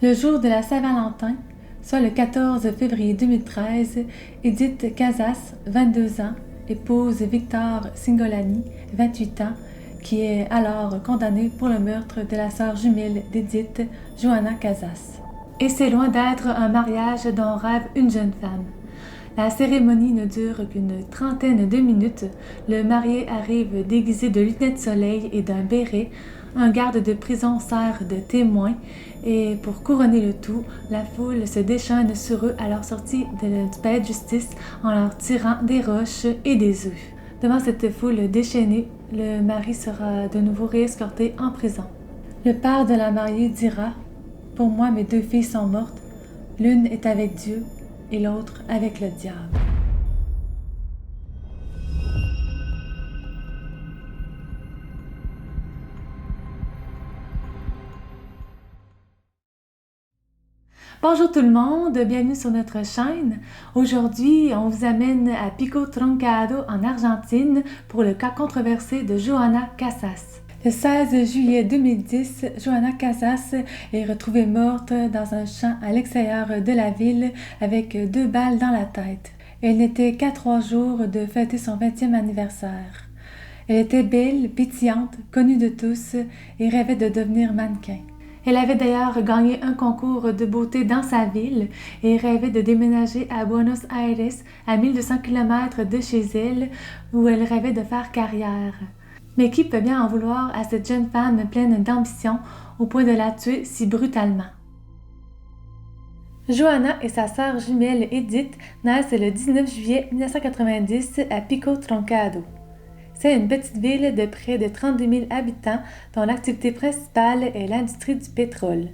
Le jour de la Saint-Valentin, soit le 14 février 2013, Edith Casas, 22 ans, épouse Victor Cingolani, 28 ans, qui est alors condamné pour le meurtre de la sœur jumelle d'Edith, Johanna Casas. Et c'est loin d'être un mariage dont rêve une jeune femme. La cérémonie ne dure qu'une trentaine de minutes. Le marié arrive déguisé de lunettes de soleil et d'un béret. Un garde de prison sert de témoin et pour couronner le tout, la foule se déchaîne sur eux à leur sortie du palais de justice en leur tirant des roches et des œufs. Devant cette foule déchaînée, le mari sera de nouveau réescorté en prison. Le père de la mariée dira « Pour moi, mes 2 filles sont mortes. L'une est avec Dieu et l'autre avec le diable. » Bonjour tout le monde, bienvenue sur notre chaîne. Aujourd'hui, on vous amène à Pico Truncado en Argentine pour le cas controversé de Johanna Casas. Le 16 juillet 2010, Johanna Casas est retrouvée morte dans un champ à l'extérieur de la ville avec 2 balles dans la tête. Elle n'était qu'à 3 jours de fêter son 20e anniversaire. Elle était belle, pétillante, connue de tous et rêvait de devenir mannequin. Elle avait d'ailleurs gagné un concours de beauté dans sa ville et rêvait de déménager à Buenos Aires, à 1200 km de chez elle, où elle rêvait de faire carrière. Mais qui peut bien en vouloir à cette jeune femme pleine d'ambition au point de la tuer si brutalement? Johanna et sa sœur jumelle Edith naissent le 19 juillet 1990 à Pico Truncado. C'est une petite ville de près de 32 000 habitants dont l'activité principale est l'industrie du pétrole.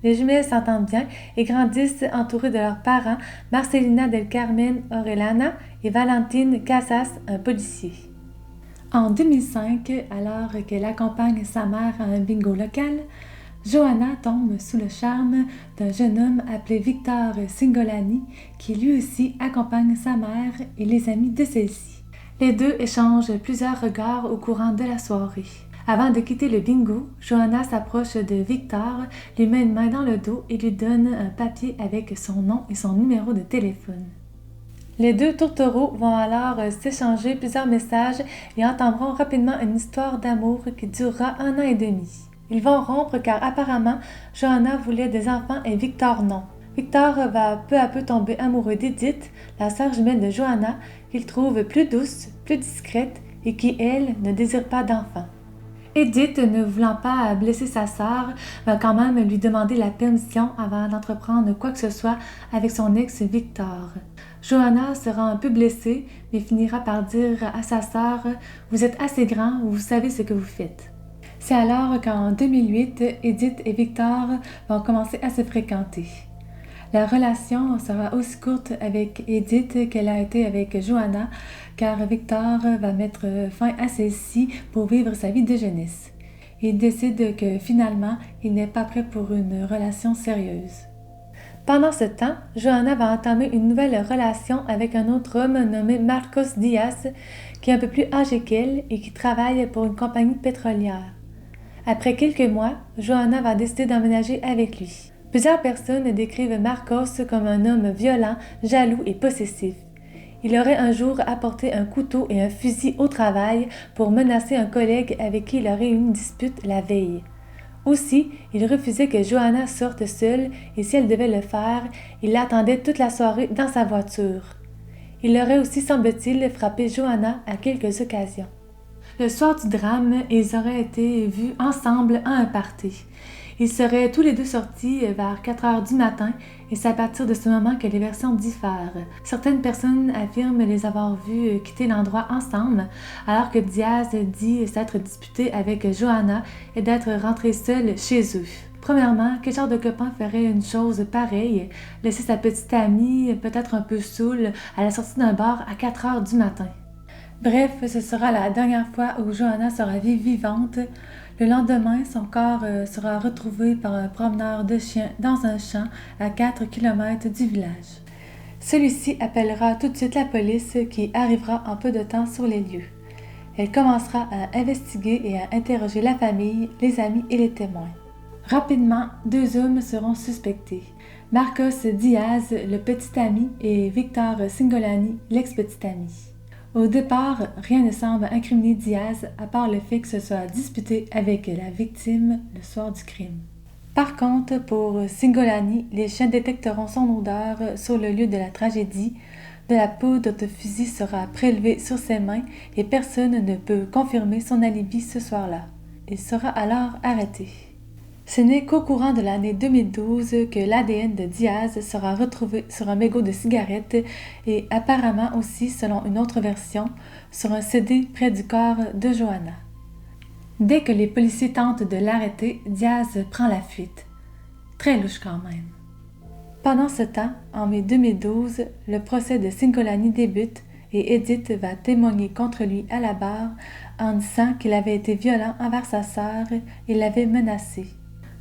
Les jumelles s'entendent bien et grandissent entourées de leurs parents Marcelina del Carmen Orellana et Valentine Casas, un policier. En 2005, alors qu'elle accompagne sa mère à un bingo local, Johanna tombe sous le charme d'un jeune homme appelé Victor Cingolani qui lui aussi accompagne sa mère et les amis de celle-ci. Les deux échangent plusieurs regards au courant de la soirée. Avant de quitter le bingo, Johanna s'approche de Victor, lui met une main dans le dos et lui donne un papier avec son nom et son numéro de téléphone. Les 2 tourtereaux vont alors s'échanger plusieurs messages et entameront rapidement une histoire d'amour qui durera 1 an et demi. Ils vont rompre car apparemment, Johanna voulait des enfants et Victor non. Victor va peu à peu tomber amoureux d'Edith, la sœur jumelle de Johanna, qu'il trouve plus douce, plus discrète et qui, elle, ne désire pas d'enfant. Edith, ne voulant pas blesser sa sœur, va quand même lui demander la permission avant d'entreprendre quoi que ce soit avec son ex Victor. Johanna sera un peu blessée, mais finira par dire à sa sœur « Vous êtes assez grand, vous savez ce que vous faites ». C'est alors qu'en 2008, Edith et Victor vont commencer à se fréquenter. La relation sera aussi courte avec Edith qu'elle a été avec Johanna, car Victor va mettre fin à celle-ci pour vivre sa vie de jeunesse. Il décide que finalement, il n'est pas prêt pour une relation sérieuse. Pendant ce temps, Johanna va entamer une nouvelle relation avec un autre homme nommé Marcos Diaz, qui est un peu plus âgé qu'elle et qui travaille pour une compagnie pétrolière. Après quelques mois, Johanna va décider d'emménager avec lui. Plusieurs personnes décrivent Marcos comme un homme violent, jaloux et possessif. Il aurait un jour apporté un couteau et un fusil au travail pour menacer un collègue avec qui il aurait eu une dispute la veille. Aussi, il refusait que Johanna sorte seule et si elle devait le faire, il l'attendait toute la soirée dans sa voiture. Il aurait aussi, semble-t-il, frappé Johanna à quelques occasions. Le soir du drame, ils auraient été vus ensemble à un party. Ils seraient tous les 2 sortis vers 4 heures du matin et c'est à partir de ce moment que les versions diffèrent. Certaines personnes affirment les avoir vus quitter l'endroit ensemble, alors que Diaz dit s'être disputé avec Johanna et d'être rentré seul chez eux. Premièrement, quel genre de copain ferait une chose pareille, laisser sa petite amie, peut-être un peu saoule, à la sortie d'un bar à 4 heures du matin? Bref, ce sera la dernière fois où Johanna sera vivante. Le lendemain, son corps sera retrouvé par un promeneur de chiens dans un champ à 4 km du village. Celui-ci appellera tout de suite la police qui arrivera en peu de temps sur les lieux. Elle commencera à investiguer et à interroger la famille, les amis et les témoins. Rapidement, deux hommes seront suspectés. Marcos Diaz, le petit ami, et Victor Cingolani, l'ex-petit ami. Au départ, rien ne semble incriminer Diaz à part le fait que se soit disputé avec la victime le soir du crime. Par contre, pour Cingolani, les chiens détecteront son odeur sur le lieu de la tragédie. De la poudre de fusil sera prélevée sur ses mains et personne ne peut confirmer son alibi ce soir-là. Il sera alors arrêté. Ce n'est qu'au courant de l'année 2012 que l'ADN de Diaz sera retrouvé sur un mégot de cigarette et apparemment aussi, selon une autre version, sur un CD près du corps de Johanna. Dès que les policiers tentent de l'arrêter, Diaz prend la fuite. Très louche quand même. Pendant ce temps, en mai 2012, le procès de Cingolani débute et Edith va témoigner contre lui à la barre en disant qu'il avait été violent envers sa sœur et l'avait menacée.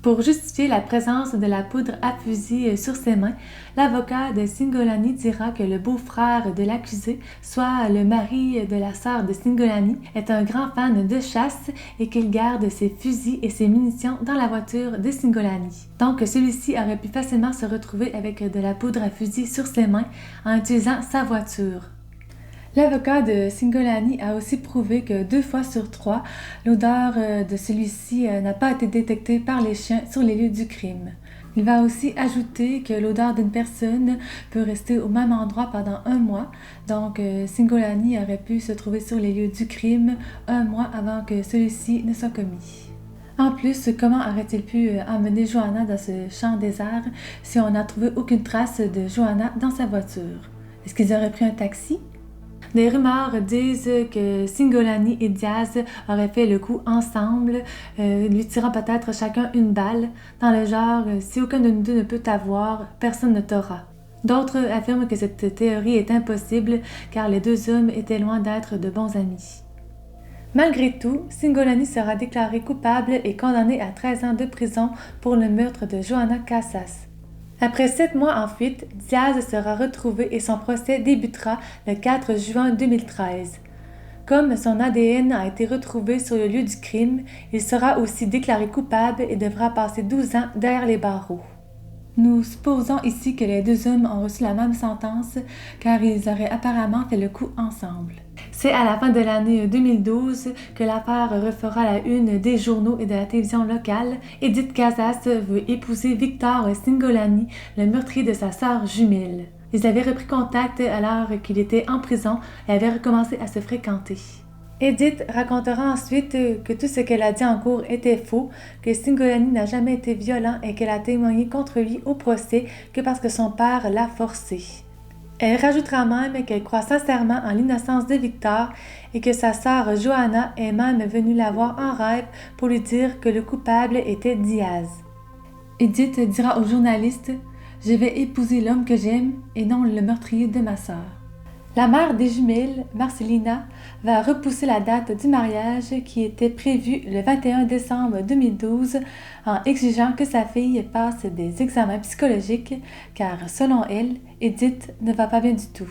Pour justifier la présence de la poudre à fusil sur ses mains, l'avocat de Cingolani dira que le beau-frère de l'accusé, soit le mari de la sœur de Cingolani, est un grand fan de chasse et qu'il garde ses fusils et ses munitions dans la voiture de Cingolani. Donc celui-ci aurait pu facilement se retrouver avec de la poudre à fusil sur ses mains en utilisant sa voiture. L'avocat de Cingolani a aussi prouvé que 2 fois sur 3, l'odeur de celui-ci n'a pas été détectée par les chiens sur les lieux du crime. Il va aussi ajouter que l'odeur d'une personne peut rester au même endroit pendant 1 mois, donc Cingolani aurait pu se trouver sur les lieux du crime 1 mois avant que celui-ci ne soit commis. En plus, comment aurait-il pu emmener Johanna dans ce champ désert si on n'a trouvé aucune trace de Johanna dans sa voiture? Est-ce qu'ils auraient pris un taxi? Des rumeurs disent que Cingolani et Diaz auraient fait le coup ensemble, lui tirant peut-être chacun une balle, dans le genre « si aucun de nous deux ne peut t'avoir, personne ne t'aura ». D'autres affirment que cette théorie est impossible car les deux hommes étaient loin d'être de bons amis. Malgré tout, Cingolani sera déclaré coupable et condamné à 13 ans de prison pour le meurtre de Johanna Casas. Après 7 mois en fuite, Diaz sera retrouvé et son procès débutera le 4 juin 2013. Comme son ADN a été retrouvé sur le lieu du crime, il sera aussi déclaré coupable et devra passer 12 ans derrière les barreaux. Nous supposons ici que les deux hommes ont reçu la même sentence car ils auraient apparemment fait le coup ensemble. C'est à la fin de l'année 2012 que l'affaire refera la une des journaux et de la télévision locale. Edith Casas veut épouser Victor Cingolani, le meurtrier de sa sœur jumelle. Ils avaient repris contact alors qu'il était en prison et avaient recommencé à se fréquenter. Edith racontera ensuite que tout ce qu'elle a dit en cours était faux, que Cingolani n'a jamais été violent et qu'elle a témoigné contre lui au procès que parce que son père l'a forcé. Elle rajoutera même qu'elle croit sincèrement en l'innocence de Victor et que sa sœur Johanna est même venue la voir en rêve pour lui dire que le coupable était Diaz. Edith dira aux journalistes « Je vais épouser l'homme que j'aime et non le meurtrier de ma sœur ». La mère des jumelles, Marcelina, va repousser la date du mariage qui était prévue le 21 décembre 2012 en exigeant que sa fille passe des examens psychologiques car, selon elle, Edith ne va pas bien du tout.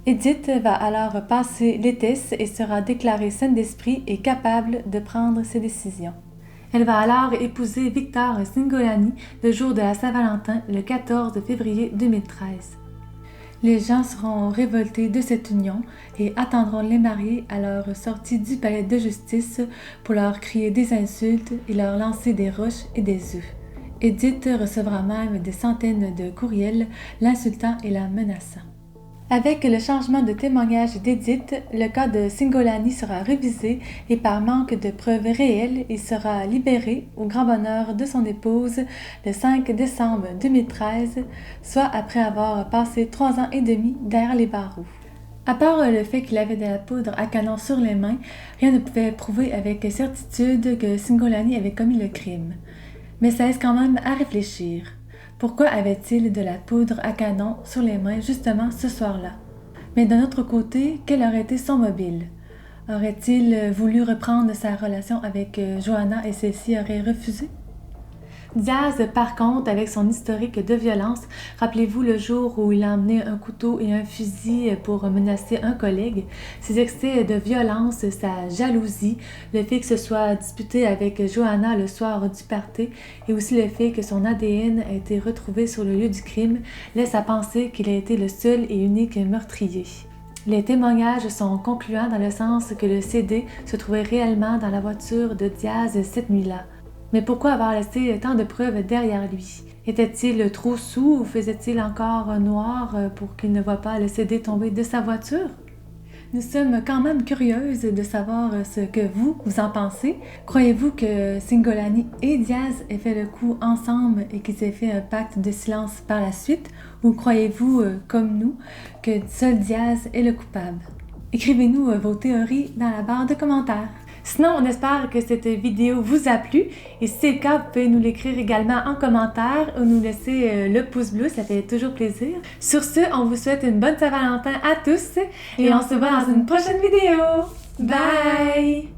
Edith va alors passer les tests et sera déclarée saine d'esprit et capable de prendre ses décisions. Elle va alors épouser Victor Cingolani le jour de la Saint-Valentin, le 14 février 2013. Les gens seront révoltés de cette union et attendront les mariés à leur sortie du palais de justice pour leur crier des insultes et leur lancer des roches et des œufs. Edith recevra même des centaines de courriels l'insultant et la menaçant. Avec le changement de témoignage d'Edith, le cas de Cingolani sera révisé et par manque de preuves réelles, il sera libéré au grand bonheur de son épouse le 5 décembre 2013, soit après avoir passé 3 ans et demi derrière les barreaux. À part le fait qu'il avait de la poudre à canon sur les mains, rien ne pouvait prouver avec certitude que Cingolani avait commis le crime. Mais ça laisse quand même à réfléchir. Pourquoi avait-il de la poudre à canon sur les mains justement ce soir-là? Mais d'un autre côté, quel aurait été son mobile? Aurait-il voulu reprendre sa relation avec Johanna et celle-ci aurait refusé? Diaz, par contre, avec son historique de violence, rappelez-vous le jour où il a emmené un couteau et un fusil pour menacer un collègue, ses excès de violence, sa jalousie, le fait que se soit disputé avec Johanna le soir du party et aussi le fait que son ADN a été retrouvé sur le lieu du crime laisse à penser qu'il a été le seul et unique meurtrier. Les témoignages sont concluants dans le sens que le CD se trouvait réellement dans la voiture de Diaz cette nuit-là. Mais pourquoi avoir laissé tant de preuves derrière lui? Était-il trop saoul ou faisait-il encore noir pour qu'il ne voie pas le CD tomber de sa voiture? Nous sommes quand même curieuses de savoir ce que vous en pensez. Croyez-vous que Cingolani et Diaz aient fait le coup ensemble et qu'ils aient fait un pacte de silence par la suite? Ou croyez-vous, comme nous, que seul Diaz est le coupable? Écrivez-nous vos théories dans la barre de commentaires. Sinon, on espère que cette vidéo vous a plu et si c'est le cas, vous pouvez nous l'écrire également en commentaire ou nous laisser le pouce bleu, ça fait toujours plaisir. Sur ce, on vous souhaite une bonne Saint-Valentin à tous et on se voit dans une prochaine vidéo. Bye!